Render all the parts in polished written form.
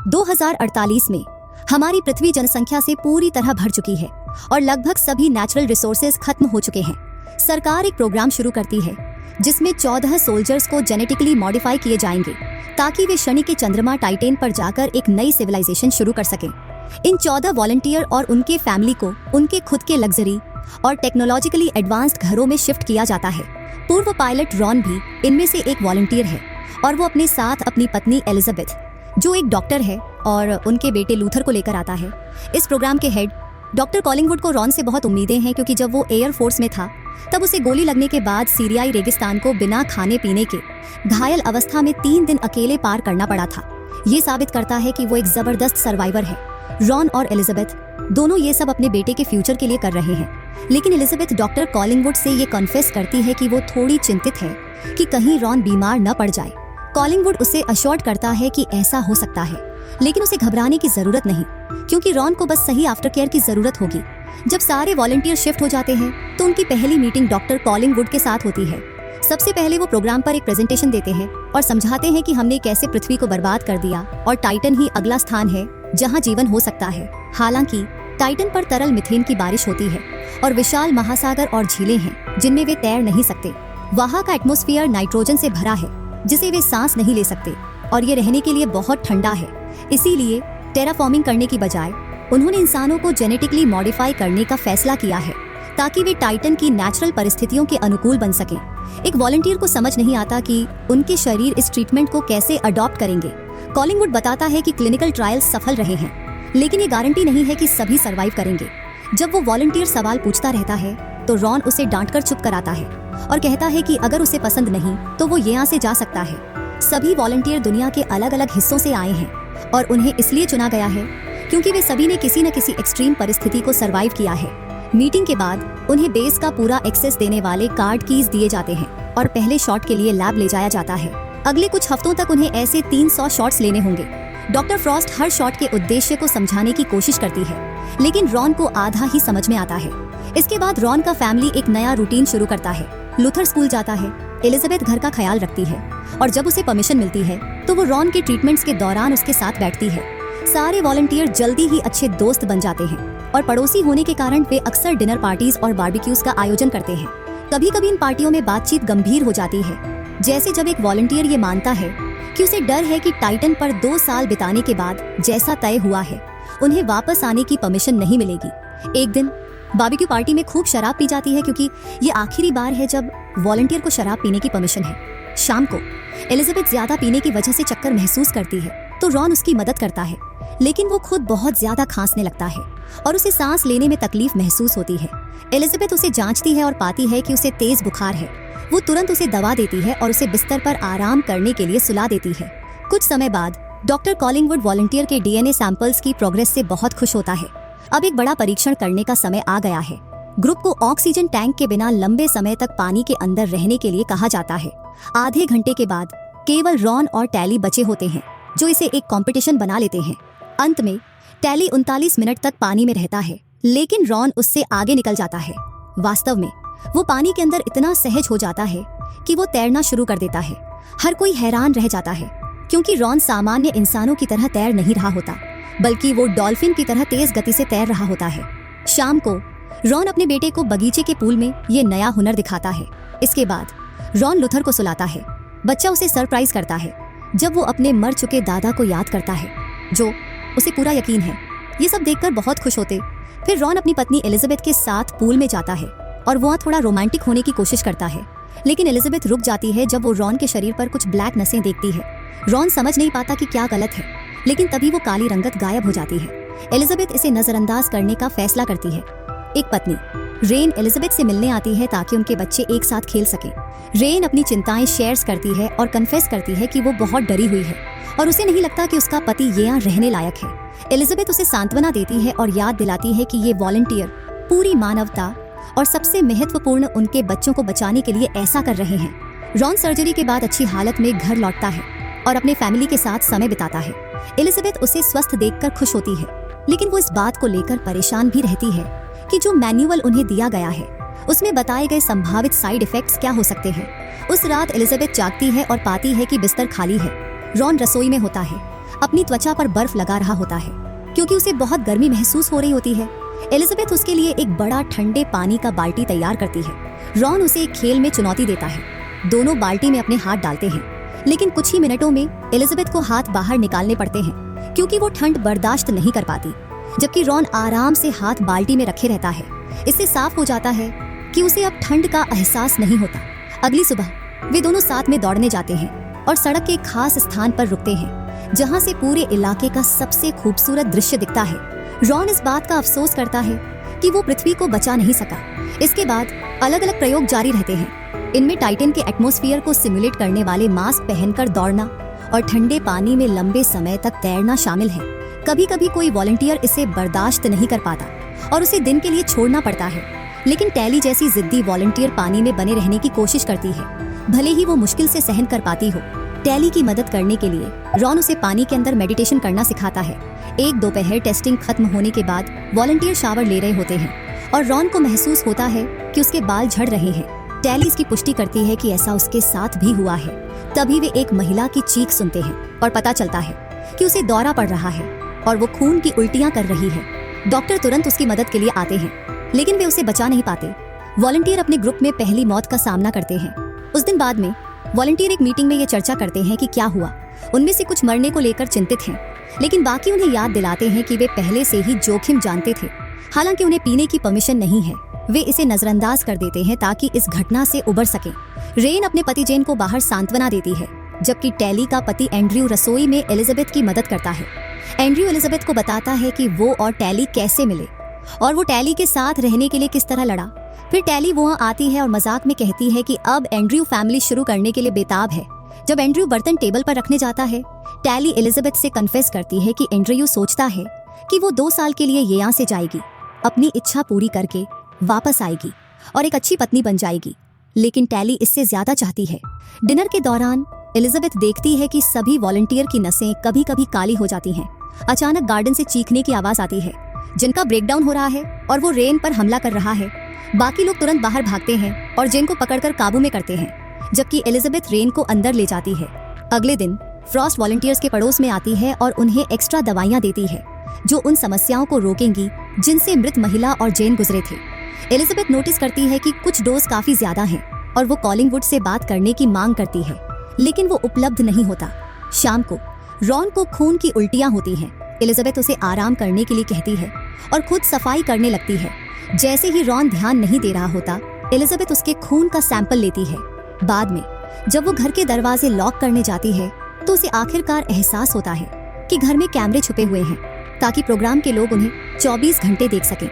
2048 में हमारी पृथ्वी जनसंख्या से पूरी तरह भर चुकी है और लगभग सभी नेचुरल रिसोर्सेज खत्म हो चुके हैं। सरकार एक प्रोग्राम शुरू करती है जिसमें 14 सोल्जर्स को जेनेटिकली मॉडिफाई किए जाएंगे ताकि वे शनि के चंद्रमा टाइटन पर जाकर एक नई सिविलाइजेशन शुरू कर सकें। इन 14 वॉलंटियर और उनके फैमिली को उनके खुद के लग्जरी और टेक्नोलॉजिकली एडवांस्ड घरों में शिफ्ट किया जाता है। पूर्व पायलट रॉन भी इनमें से एक वॉलंटियर है और वो अपने साथ अपनी पत्नी एलिजाबेथ, जो एक डॉक्टर है, और उनके बेटे लूथर को लेकर आता है। इस प्रोग्राम के हेड डॉक्टर कॉलिंगवुड को रॉन से बहुत उम्मीदें हैं, क्योंकि जब वो एयर फोर्स में था तब उसे गोली लगने के बाद सीरियाई रेगिस्तान को बिना खाने पीने के घायल अवस्था में 3 दिन अकेले पार करना पड़ा था। ये साबित करता है कि वो एक जबरदस्त सर्वाइवर है। रॉन और एलिजाबेथ दोनों ये सब अपने बेटे के फ्यूचर के लिए कर रहे हैं, लेकिन एलिजाबेथ डॉक्टर कॉलिंगवुड से ये कन्फेस करती है कि वो थोड़ी चिंतित है कि कहीं रॉन बीमार न पड़ जाए। कॉलिंगवुड उसे अश्योर्ड करता है कि ऐसा हो सकता है, लेकिन उसे घबराने की जरूरत नहीं, क्योंकि रॉन को बस सही आफ्टर केयर की जरूरत होगी। जब सारे वॉलंटियर शिफ्ट हो जाते हैं तो उनकी पहली मीटिंग डॉक्टर कॉलिंगवुड के साथ होती है। सबसे पहले वो प्रोग्राम पर एक प्रेजेंटेशन देते हैं और समझाते हैं कि हमने कैसे पृथ्वी को बर्बाद कर दिया और टाइटन ही अगला स्थान है जहां जीवन हो सकता है। हालांकि टाइटन पर तरल मीथेन की बारिश होती है और विशाल महासागर और झीलें हैं जिनमें वे तैर नहीं सकते। वहां का एटमॉस्फेयर नाइट्रोजन से भरा है जिसे वे सांस नहीं ले सकते और ये रहने के लिए बहुत ठंडा है। इसीलिए टेराफॉर्मिंग करने की बजाय उन्होंने इंसानों को जेनेटिकली मॉडिफाई करने का फैसला किया है ताकि वे टाइटन की नेचुरल परिस्थितियों के अनुकूल बन सकें। एक वॉलंटियर को समझ नहीं आता कि उनके शरीर इस ट्रीटमेंट को कैसे अडॉप्ट करेंगे। कॉलिंगवुड बताता है कि क्लिनिकल ट्रायल्स सफल रहे हैं, लेकिन ये गारंटी नहीं है कि सभी सर्वाइव करेंगे। जब वो वॉलंटियर सवाल पूछता रहता है तो रॉन उसे डांटकर चुप कराता है और कहता है कि अगर उसे पसंद नहीं तो वो यहाँ से जा सकता है। सभी वॉलंटियर दुनिया के अलग अलग हिस्सों से आए हैं और उन्हें इसलिए चुना गया है क्योंकि वे सभी ने किसी न किसी एक्सट्रीम परिस्थिति को सरवाइव किया है। मीटिंग के बाद उन्हें बेस का पूरा एक्सेस देने वाले कार्ड कीज दिए जाते हैं और पहले शॉट के लिए लैब ले जाया जाता है। अगले कुछ हफ्तों तक उन्हें ऐसे 300 शॉट्स लेने होंगे। डॉक्टर फ्रॉस्ट हर शॉट के उद्देश्य को समझाने की कोशिश करती है, लेकिन रॉन को आधा ही समझ में आता है। इसके बाद रॉन का फैमिली एक नया रूटीन शुरू करता है। लूथर स्कूल जाता है, एलिजाबेथ घर का ख्याल रखती है और जब उसे परमिशन मिलती है तो वो रॉन के ट्रीटमेंट्स के दौरान उसके साथ बैठती है। सारे वॉलंटियर जल्दी ही अच्छे दोस्त बन जाते हैं और पड़ोसी होने के कारण वे अक्सर डिनर पार्टीज और बारबेक्यूज का आयोजन करते हैं। कभी कभी इन पार्टियों में बातचीत गंभीर हो जाती है, जैसे जब एक वॉलंटियर ये मानता है कि उसे डर है कि टाइटन पर 2 साल बिताने के बाद जैसा तय हुआ है उन्हें वापस आने की परमिशन नहीं मिलेगी। एक दिन बारबेक्यू पार्टी में खूब शराब पी जाती है, क्योंकि ये आखिरी बार है जब वॉलंटियर को शराब पीने की परमिशन है। शाम को एलिजाबेथ ज्यादा पीने की वजह से चक्कर महसूस करती है तो रॉन उसकी मदद करता है, लेकिन वो खुद बहुत ज्यादा खांसने लगता है और उसे सांस लेने में तकलीफ महसूस होती है। एलिजाबेथ उसे जांचती है और पाती है कि उसे तेज बुखार है। वो तुरंत उसे दवा देती है और उसे बिस्तर पर आराम करने के लिए सुला देती है। कुछ समय बाद डॉक्टर कॉलिंगवुड वॉलंटियर के डीएनए सैंपल्स की प्रोग्रेस से बहुत खुश होता है। अब एक बड़ा परीक्षण करने का समय आ गया है। ग्रुप को ऑक्सीजन टैंक के बिना लंबे समय तक पानी के अंदर रहने के लिए कहा जाता है। आधे घंटे के बाद केवल रॉन और टैली बचे होते हैं, जो इसे एक कंपटीशन बना लेते हैं। अंत में टैली 39 मिनट तक पानी में रहता है, लेकिन रॉन उससे आगे निकल जाता है। वास्तव में वो पानी के अंदर इतना सहज हो जाता है कि वो तैरना शुरू कर देता है। हर कोई हैरान रह जाता है, क्योंकि रॉन सामान्य इंसानों की तरह तैर नहीं रहा होता, बल्कि वो डॉल्फिन की तरह तेज गति से तैर रहा होता है। शाम को रॉन अपने बेटे को बगीचे के पूल में ये नया हुनर दिखाता है। इसके बाद रॉन लूथर को सुलाता है। बच्चा उसे सरप्राइज करता है जब वो अपने मर चुके दादा को याद करता है, जो उसे पूरा यकीन है। ये सब देखकर बहुत खुश होते फिर रॉन अपनी पत्नी एलिजाबेथ के साथ पूल में जाता है और वहाँ थोड़ा रोमांटिक होने की कोशिश करता है, लेकिन एलिजाबेथ रुक जाती है जब वो रॉन के शरीर पर कुछ ब्लैक नसें देखती है। रॉन समझ नहीं पाता कि क्या गलत है, लेकिन तभी वो काली रंगत गायब हो जाती है। एलिजाबेथ इसे नजरअंदाज करने का फैसला करती है। एक पत्नी रेन एलिजाबेथ से मिलने आती है ताकि उनके बच्चे एक साथ खेल सकें। रेन अपनी चिंताएं शेयर्स करती है और कन्फेस करती है कि वो बहुत डरी हुई है और उसे नहीं लगता कि उसका पति यहाँ रहने लायक है। एलिजाबेथ उसे सांत्वना देती है और याद दिलाती है कि ये वॉलंटियर पूरी मानवता और सबसे महत्वपूर्ण उनके बच्चों को बचाने के लिए ऐसा कर रहे हैं। रॉन सर्जरी के बाद अच्छी हालत में घर लौटता है और अपने फैमिली के साथ समय बिताता है। एलिजाबेथ उसे स्वस्थ देखकर खुश होती है, लेकिन वो इस बात को लेकर परेशान भी रहती है कि जो मैन्युअल उन्हें दिया गया है उसमें बताए गए संभावित साइड इफेक्ट्स क्या हो सकते हैं। उस रात एलिजाबेथ जागती है और पाती है कि बिस्तर खाली है। रॉन रसोई में होता है, अपनी त्वचा पर बर्फ लगा रहा होता है क्योंकि उसे बहुत गर्मी महसूस हो रही होती है। एलिजाबेथ उसके लिए एक बड़ा ठंडे पानी का बाल्टी तैयार करती है। रॉन उसे एक खेल में चुनौती देता है। दोनों बाल्टी में अपने हाथ डालते हैं, लेकिन कुछ ही मिनटों में एलिजाबेथ को हाथ बाहर निकालने पड़ते हैं क्योंकि वो ठंड बर्दाश्त नहीं कर पाती, जबकि रॉन आराम से हाथ बाल्टी में रखे रहता है। इससे साफ हो जाता है कि उसे अब ठंड का एहसास नहीं होता। अगली सुबह वे दोनों साथ में दौड़ने जाते हैं और सड़क के एक खास स्थान पर रुकते हैं जहां से पूरे इलाके का सबसे खूबसूरत दृश्य दिखता है। रॉन इस बात का अफसोस करता है कि वो पृथ्वी को बचा नहीं सका। इसके बाद अलग अलग प्रयोग जारी रहते हैं। इनमें टाइटन के एटमॉस्फेयर को सिमुलेट करने वाले मास्क पहनकर दौड़ना और ठंडे पानी में लंबे समय तक तैरना शामिल है। कभी कभी कोई वॉलंटियर इसे बर्दाश्त नहीं कर पाता और उसे दिन के लिए छोड़ना पड़ता है, लेकिन टैली जैसी जिद्दी वॉलंटियर पानी में बने रहने की कोशिश करती है, भले ही वो मुश्किल से सहन कर पाती हो। टैली की मदद करने के लिए रॉन उसे पानी के अंदर मेडिटेशन करना सिखाता है। एक दोपहर टेस्टिंग खत्म होने के बाद वॉलंटियर शावर ले रहे होते हैं और रॉन को महसूस होता है कि उसके बाल झड़ रहे हैं। टैली इसकी पुष्टि करती है कि ऐसा उसके साथ भी हुआ है। तभी वे एक महिला की चीख सुनते हैं और पता चलता है कि उसे दौरा पड़ रहा है और वो खून की उल्टियां कर रही है। डॉक्टर तुरंत उसकी मदद के लिए आते हैं, लेकिन वे उसे बचा नहीं पाते। वॉलंटियर अपने ग्रुप में पहली मौत का सामना करते हैं। उस दिन बाद में वॉलंटियर एक मीटिंग में ये चर्चा करते हैं कि क्या हुआ। उनमें से कुछ मरने को लेकर चिंतित हैं, लेकिन बाकी उन्हें याद दिलाते हैं कि वे पहले से ही जोखिम जानते थे। हालांकि उन्हें पीने की परमिशन नहीं है, वे इसे नजरअंदाज कर देते हैं ताकि इस घटना से उबर सके। रेन अपने पति जेन को बाहर सांत्वना देती है, जबकि टैली का पति एंड्रयू रसोई में एलिजाबेथ की मदद करता है। एंड्रयू एलिजाबेथ को बताता है कि वो और टैली कैसे मिले और वो टैली के साथ रहने के लिए किस तरह लड़ा। फिर टैली वहाँ आती है और मजाक में कहती है कि अब एंड्रयू फैमिली शुरू करने के लिए बेताब है। जब एंड्रयू बर्तन टेबल पर रखने जाता है, टैली एलिजाबेथ से कन्फेस करती है कि एंड्रयू सोचता है कि वो 2 साल के लिए यहाँ से जाएगी, अपनी इच्छा पूरी करके वापस आएगी और एक अच्छी पत्नी बन जाएगी, लेकिन टैली इससे ज्यादा चाहती है। डिनर के दौरान एलिजाबेथ देखती है कि सभी वॉलंटियर की नसें कभी कभी काली हो जाती हैं। अचानक गार्डन से चीखने की आवाज आती है, जिनका ब्रेकडाउन हो रहा है और वो रेन पर हमला कर रहा है। बाकी लोग तुरंत बाहर भागते हैं और जेन को पकड़कर काबू में करते हैं, जबकि एलिजाबेथ रेन को अंदर ले जाती है। अगले दिन फ्रॉस्ट वॉलंटियर्स के पड़ोस में आती है और उन्हें एक्स्ट्रा दवाइयां देती है जो उन समस्याओं को रोकेंगी जिनसे मृत महिला और जेन गुजरे थे। एलिजाबेथ नोटिस करती है कि कुछ डोज काफी ज्यादा हैं और वो कॉलिंगवुड से बात करने की मांग करती है, लेकिन वो उपलब्ध नहीं होता। शाम को रॉन को खून की उल्टियां होती हैं। एलिजाबेथ उसे आराम करने के लिए कहती है और खुद सफाई करने लगती है। जैसे ही रॉन ध्यान नहीं दे रहा होता, एलिजाबेथ उसके खून का सैंपल लेती है। बाद में जब वो घर के दरवाजे लॉक करने जाती है तो उसे आखिरकार एहसास होता है कि घर में कैमरे छुपे हुए हैं ताकि प्रोग्राम के लोग उन्हें 24 घंटे देख सकें।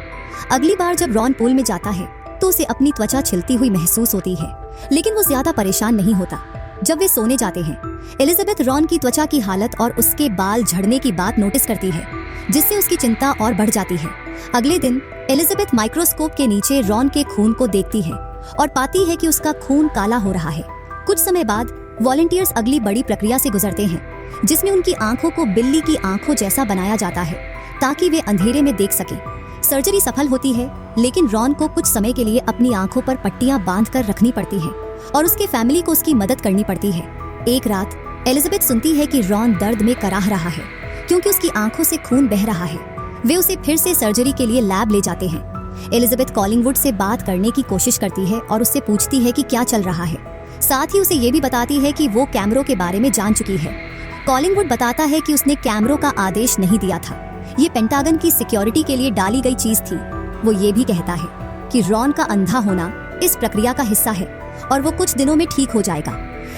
अगली बार जब रॉन पूल में जाता है तो उसे अपनी त्वचा छिलती हुई महसूस होती है, लेकिन वो ज्यादा परेशान नहीं होता। जब वे सोने जाते हैं, एलिजाबेथ रॉन की त्वचा की हालत और उसके बाल झड़ने की बात नोटिस करती है, जिससे उसकी चिंता और बढ़ जाती है। अगले दिन एलिजाबेथ माइक्रोस्कोप के नीचे रॉन के खून को देखती है और पाती है कि उसका खून काला हो रहा है। कुछ समय बाद वॉलंटियर्स अगली बड़ी प्रक्रिया से गुजरते हैं, जिसमें उनकी आंखों को बिल्ली की आंखों जैसा बनाया जाता है ताकि वे अंधेरे में देख सकें। सर्जरी सफल होती है, लेकिन रॉन को कुछ समय के लिए अपनी आंखों पर पट्टियां बांधकर रखनी पड़ती है और उसके फैमिली को उसकी मदद करनी पड़ती है। एक रात एलिजाबेथ सुनती है कि रॉन दर्द में कराह रहा है क्योंकि उसकी आंखों से खून बह रहा है। वे उसे फिर से सर्जरी के लिए लैब ले जाते हैं। एलिजाबेथ कॉलिंगवुड से बात करने की कोशिश करती है और उससे पूछती है कि क्या चल रहा है। साथ ही उसे ये भी बताती है कि वो कैमरों के बारे में जान चुकी है। कॉलिंगवुड बताता है कि उसने कैमरों का आदेश नहीं दिया था, ये पेंटागन की सिक्योरिटी के लिए डाली गई चीज थी। वो ये भी कहता है कि रॉन का अंधा होना इस प्रक्रिया का हिस्सा है और वो कुछ दिनों में ठीक हो जाएगा।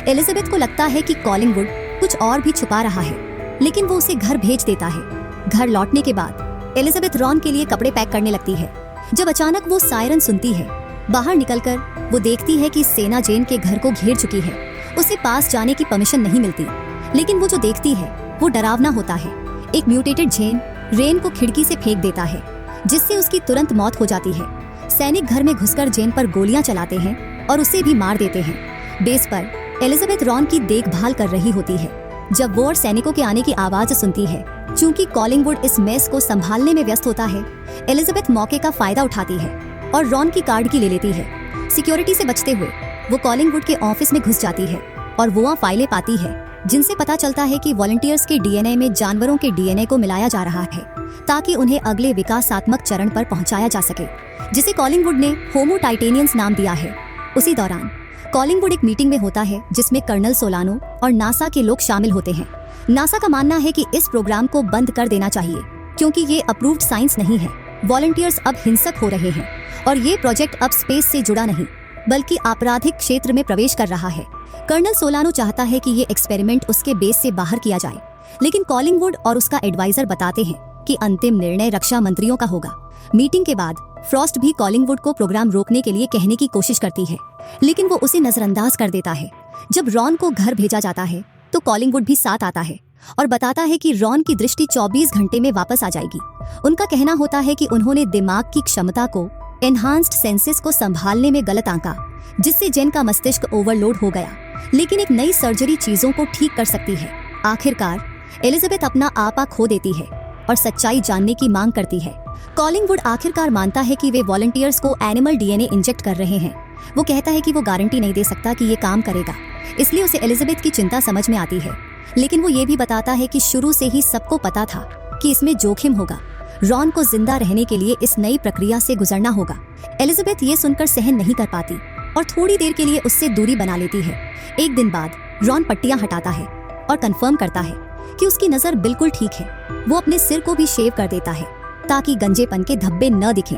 एलिजाबेथ को लगता है कि कॉलिंगवुड कुछ और भी छुपा रहा है, लेकिन वो उसे घर भेज देता है। घर लौटने के बाद एलिजाबेथ रॉन के लिए कपड़े पैक करने लगती है, जब अचानक वो सायरन सुनती है। बाहर निकलकर वो देखती है कि सेना जेन के घर को घेर चुकी है। उसे पास जाने की परमिशन नहीं मिलती, लेकिन वो जो देखती है वो डरावना होता है। एक म्यूटेटेड जेन रेन को खिड़की से फेंक देता है, जिससे उसकी तुरंत मौत हो जाती है। सैनिक घर में घुसकर जेन पर गोलियां चलाते हैं और उसे भी मार देते हैं। बेस पर एलिजाबेथ रॉन की देखभाल कर रही होती है जब वो और सैनिकों के आने की आवाज सुनती है। चूंकि कॉलिंगवुड इस मेस को संभालने में व्यस्त होता है, एलिजाबेथ मौके का फायदा उठाती है और रॉन की कार्ड की ले लेती है। सिक्योरिटी से बचते हुए वो कॉलिंगवुड के ऑफिस में घुस जाती है और वो वहाँ फाइलें पाती है जिनसे पता चलता है कि वॉलंटियर्स के डीएनए में जानवरों के डीएनए को मिलाया जा रहा है ताकि उन्हें अगले विकासात्मक चरण पर पहुंचाया जा सके, जिसे कॉलिंगवुड ने होमो टाइटेनियंस नाम दिया है। उसी दौरान कॉलिंगवुड एक मीटिंग में होता है जिसमें कर्नल सोलानो और नासा के लोग शामिल होते हैं। नासा का मानना है कि इस प्रोग्राम को बंद कर देना चाहिए क्योंकि ये अप्रूव्ड साइंस नहीं है। वॉलंटियर्स अब हिंसक हो रहे हैं और ये प्रोजेक्ट अब स्पेस से जुड़ा नहीं बल्कि आपराधिक क्षेत्र में प्रवेश कर रहा है। कर्नल सोलानो चाहता है कि ये एक्सपेरिमेंट उसके बेस से बाहर किया जाए, लेकिन कॉलिंगवुड और उसका एडवाइजर बताते हैं कि अंतिम निर्णय रक्षा मंत्रियों का होगा। मीटिंग के बाद फ्रॉस्ट भी कॉलिंगवुड को प्रोग्राम रोकने के लिए कहने की कोशिश करती है, लेकिन वो उसे नजरअंदाज कर देता है। जब रॉन को घर भेजा जाता है तो कॉलिंगवुड भी साथ आता है और बताता है कि रॉन की दृष्टि 24 घंटे में वापस आ जाएगी। उनका कहना होता है कि उन्होंने दिमाग की क्षमता को, एनहांस्ड सेंसेस को संभालने में गलत आंका, जिससे जेन का मस्तिष्क ओवरलोड हो गया, लेकिन एक नई सर्जरी चीजों को ठीक कर सकती है। आखिरकार एलिजाबेथ अपना आपा खो देती है और सच्चाई जानने की मांग करती है। कॉलिंगवुड आखिरकार मानता है कि वे वॉलंटियर्स को एनिमल डीएनए इंजेक्ट कर रहे हैं। वो कहता है कि वो गारंटी नहीं दे सकता कि ये काम करेगा, इसलिए उसे एलिजाबेथ की चिंता समझ में आती है, लेकिन वो ये भी बताता है कि शुरू से ही सबको पता था कि इसमें जोखिम होगा। रॉन को जिंदा रहने के लिए इस नई प्रक्रिया से गुजरना होगा। एलिजाबेथ ये सुनकर सहन नहीं कर पाती और थोड़ी देर के लिए उससे दूरी बना लेती है। एक दिन बाद रॉन पट्टियां हटाता है और कंफर्म करता है कि उसकी नजर बिल्कुल ठीक है। वो अपने सिर को भी शेव कर देता है ताकि गंजेपन के धब्बे न दिखें।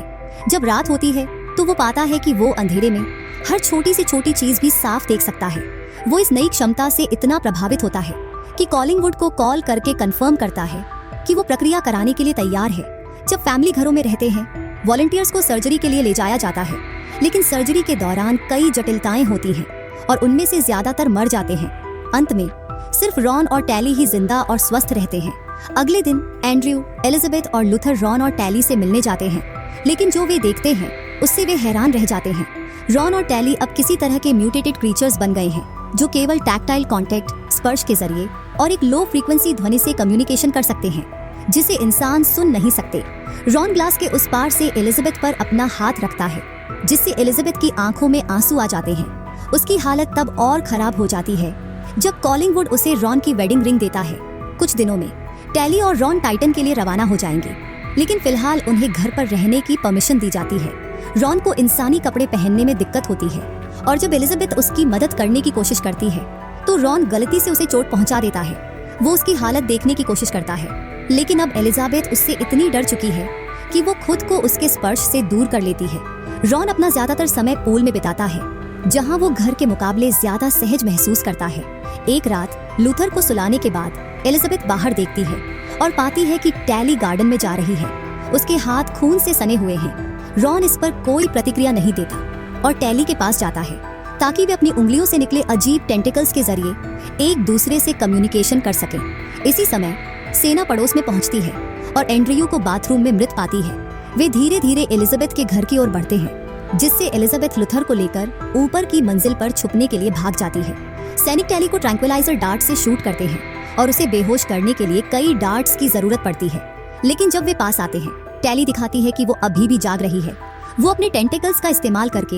जब रात होती है तो वो पाता है कि वो अंधेरे में हर छोटी से छोटी चीज भी साफ देख सकता है। वो इस नई क्षमता से इतना प्रभावित होता है कि कॉलिंगवुड को कॉल करके कंफर्म करता है कि वो प्रक्रिया कराने के लिए तैयार है। जब फैमिली घरों में रहते हैं, वॉलंटियर्स को सर्जरी के लिए ले जाया जाता है, लेकिन सर्जरी के दौरान कई जटिलताएं होती हैं और उनमें से ज्यादातर मर जाते हैं। अंत में सिर्फ रॉन और टैली ही जिंदा और स्वस्थ रहते हैं। अगले दिन एंड्रयू, एलिजाबेथ और लूथर रॉन और टैली से मिलने जाते हैं, लेकिन जो वे देखते हैं उससे वे हैरान रह जाते हैं। रॉन और टैली अब किसी तरह के म्यूटेटेड क्रीचर्स बन गए हैं जो केवल टैक्टाइल कांटेक्ट, स्पर्श के जरिए और एक लो फ्रीक्वेंसी ध्वनि से कम्युनिकेशन कर सकते हैं जिसे इंसान सुन नहीं सकते। रॉन ग्लास के उस पार से एलिजाबेथ पर अपना हाथ रखता है, जिससे एलिजाबेथ की आंखों में आंसू आ जाते हैं। उसकी हालत तब और खराब हो जाती है जब कॉलिंगवुड उसे रॉन की वेडिंग रिंग देता है। कुछ दिनों में टैली और रॉन टाइटन के लिए रवाना हो जाएंगे, लेकिन फिलहाल उन्हें घर पर रहने की परमिशन दी जाती है। रॉन को इंसानी कपड़े पहनने में दिक्कत होती है और जब एलिजाबेथ उसकी मदद करने की कोशिश करती है तो रॉन गलती से उसे चोट पहुंचा देता है। वो उसकी हालत देखने की कोशिश करता है, लेकिन अब एलिजाबेथ उससे इतनी डर चुकी है कि वो खुद को उसके स्पर्श से दूर कर लेती है। रॉन अपना ज्यादातर समय पूल में बिताता है, जहां वो घर के मुकाबले ज्यादा सहज महसूस करता है। एक रात लूथर को सुलाने के बाद एलिजाबेथ बाहर देखती है और पाती है कि टैली गार्डन में जा रही है। उसके हाथ खून से सने हुए हैं। रॉन इस पर कोई प्रतिक्रिया नहीं देता और टैली के पास जाता है ताकि वे अपनी उंगलियों से निकले अजीब टेंटिकल्स के जरिए एक दूसरे से कम्युनिकेशन कर सकें। इसी समय सेना पड़ोस में पहुंचती है और एंड्रयू को बाथरूम में मृत पाती है। वे धीरे धीरे एलिजाबेथ के घर की ओर बढ़ते हैं, जिससे एलिजाबेथ लूथर को लेकर ऊपर की मंजिल पर छुपने के लिए भाग जाती है। सैनिक टैली को ट्रैंक्विलाइजर डार्ट से शूट करते हैं और उसे बेहोश करने के लिए कई डार्ट्स की जरूरत पड़ती है, लेकिन जब वे पास आते हैं टैली दिखाती है कि वो अभी भी जाग रही है। वो अपने टेंटिकल्स का इस्तेमाल करके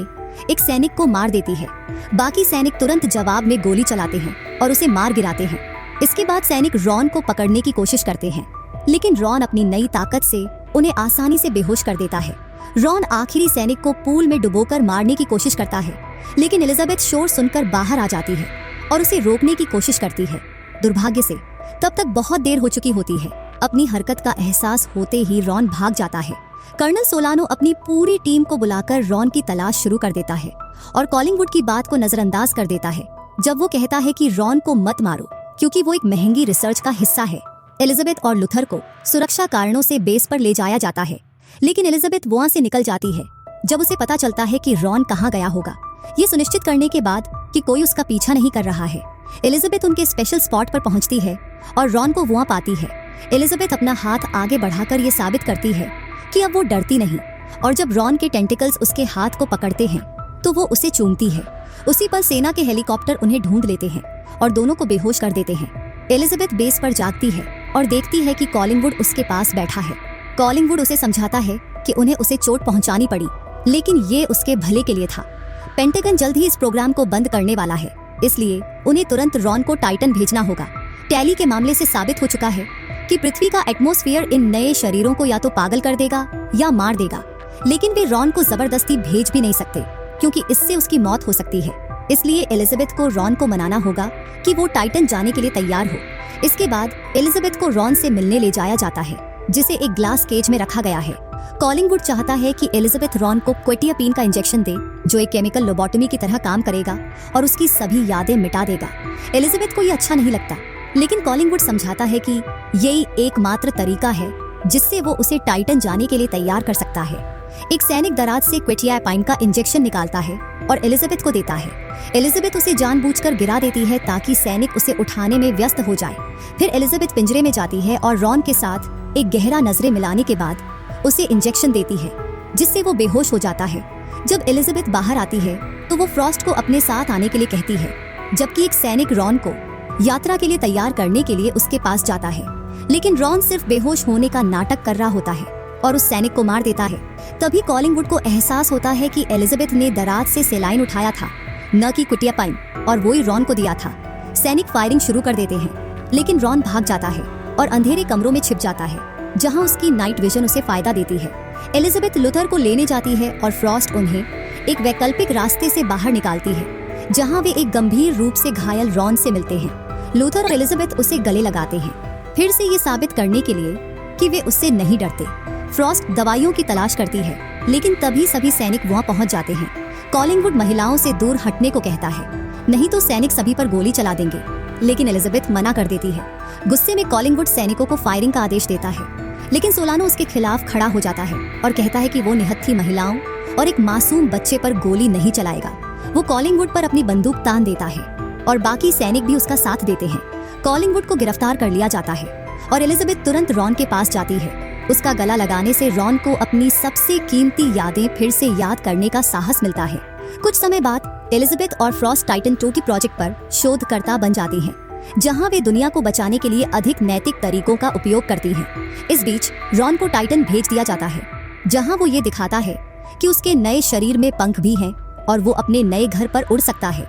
एक सैनिक को मार देती है। बाकी सैनिक तुरंत जवाब में गोली चलाते हैं और उसे मार गिराते हैं। इसके बाद सैनिक रॉन को पकड़ने की कोशिश करते हैं, लेकिन रॉन अपनी नई ताकत से उन्हें आसानी से बेहोश कर देता है। रॉन आखिरी सैनिक को पूल में डुबोकर मारने की कोशिश करता है, लेकिन एलिजाबेथ शोर सुनकर बाहर आ जाती है और उसे रोकने की कोशिश करती है। दुर्भाग्य से तब तक बहुत देर हो चुकी होती है। अपनी हरकत का एहसास होते ही रॉन भाग जाता है। कर्नल सोलानो अपनी पूरी टीम को बुलाकर रॉन की तलाश शुरू कर देता है और कॉलिंगवुड की बात को नजरअंदाज कर देता है जब वो कहता है कि रॉन को मत मारो क्योंकि वो एक महंगी रिसर्च का हिस्सा है। एलिजाबेथ और लूथर को सुरक्षा कारणों से बेस पर ले जाया जाता है, लेकिन एलिजाबेथ वहां से निकल जाती है जब उसे पता चलता है कि रॉन कहाँ गया होगा। ये सुनिश्चित करने के बाद कि कोई उसका पीछा नहीं कर रहा है, एलिजाबेथ उनके स्पेशल स्पॉट पर पहुंचती है और रॉन को वहां पाती है। एलिजाबेथ अपना हाथ आगे बढ़ाकर ये साबित करती है कि अब वो डरती नहीं, और जब रॉन के टेंटिकल्स उसके हाथ को पकड़ते हैं तो वो उसे चूमती है। उसी पर सेना के हेलीकॉप्टर उन्हें ढूंढ लेते हैं और दोनों को बेहोश कर देते हैं। एलिजाबेथ बेस पर जागती है और देखती है कि कॉलिंगवुड उसके पास बैठा है। कॉलिंगवुड उसे समझाता है कि उन्हें उसे चोट पहुंचानी पड़ी, लेकिन ये उसके भले के लिए था। पेंटागन जल्द ही इस प्रोग्राम को बंद करने वाला है इसलिए उन्हें तुरंत रॉन को टाइटन भेजना होगा। टैली के मामले से साबित हो चुका है कि पृथ्वी का एटमॉस्फेयर इन नए शरीरों को या तो पागल कर देगा या मार देगा, लेकिन वे रॉन को जबरदस्ती भेज भी नहीं सकते क्योंकि इससे उसकी मौत हो सकती है। इसलिए एलिजाबेथ को रॉन को मनाना होगा कि वो टाइटन जाने के लिए तैयार हो। इसके बाद एलिजाबेथ को रॉन से मिलने ले जाया जाता है, जिसे एक ग्लास केज में रखा गया है। कॉलिंगवुड चाहता है कि एलिजाबेथ रॉन को क्वेटियापीन का इंजेक्शन दे, जो एक केमिकल लोबोटमी की तरह काम करेगा और उसकी सभी यादें मिटा देगा। एलिजाबेथ को ये अच्छा नहीं लगता, लेकिन कॉलिंगवुड समझाता है कि यही एकमात्र तरीका है जिससे वो उसे टाइटन जाने के लिए तैयार कर सकता है। एक सैनिक दराज से क्वेटियापाइन का इंजेक्शन निकालता है और एलिजाबेथ को देता है। एलिजाबेथ उसे जानबूझकर गिरा देती है ताकि सैनिक उसे उठाने में व्यस्त हो जाए। फिर एलिजाबेथ पिंजरे में जाती है और रॉन के साथ एक गहरा नजरें मिलाने के बाद उसे इंजेक्शन देती है, जिससे वो बेहोश हो जाता है। जब एलिजाबेथ बाहर आती है तो वो फ्रॉस्ट को अपने साथ आने के लिए कहती है, जबकि एक सैनिक रॉन को यात्रा के लिए तैयार करने के लिए उसके पास जाता है। लेकिन रॉन सिर्फ बेहोश होने का नाटक कर रहा होता है और उस सैनिक को मार देता है। तभी कॉलिंगवुड को एहसास होता है कि एलिजाबेथ ने दराज से सेलाइन उठाया था, न कि क्वेटियापाइन, और वो ही रॉन को दिया था। सैनिक फायरिंग शुरू कर देते हैं, लेकिन रॉन भाग जाता है और अंधेरे कमरों में छिप जाता है, जहां उसकी नाइट विजन उसे फायदा देती है। एलिजाबेथ लूथर को लेने जाती है और फ्रॉस्ट उन्हें एक वैकल्पिक रास्ते से बाहर निकालती है, जहां वे एक गंभीर रूप से घायल रॉन से मिलते हैं। लूथर और एलिजाबेथ उसे गले लगाते हैं, फिर से ये साबित करने के लिए कि वे उससे नहीं डरते। फ्रॉस्ट दवाइयों की तलाश करती है, लेकिन तभी सभी सैनिक वहां पहुंच जाते हैं। कॉलिंगवुड महिलाओं से दूर हटने को कहता है, नहीं तो सैनिक सभी पर गोली चला देंगे, लेकिन एलिजाबेथ मना कर देती है। गुस्से में कॉलिंगवुड सैनिकों को फायरिंग का आदेश देता है, लेकिन सोलानो उसके खिलाफ खड़ा हो जाता है और कहता है कि वो निहत्थी महिलाओं और एक मासूम बच्चे पर गोली नहीं चलाएगा। वो कॉलिंगवुड पर अपनी बंदूक तान देता है और बाकी सैनिक भी उसका साथ देते हैं। कॉलिंगवुड को गिरफ्तार कर लिया जाता है और एलिजाबेथ तुरंत रॉन के पास जाती है। उसका गला लगाने से रॉन को अपनी सबसे कीमती यादें फिर से याद करने का साहस मिलता है। कुछ समय बाद एलिजाबेथ और फ्रॉस्ट टाइटन 2 की प्रोजेक्ट पर शोधकर्ता बन जाती हैं, जहां वे दुनिया को बचाने के लिए अधिक नैतिक तरीकों का उपयोग करती हैं। इस बीच रॉन को टाइटन भेज दिया जाता है, जहां वो ये दिखाता है कि उसके नए शरीर में पंख भी हैं और वो अपने नए घर पर उड़ सकता है।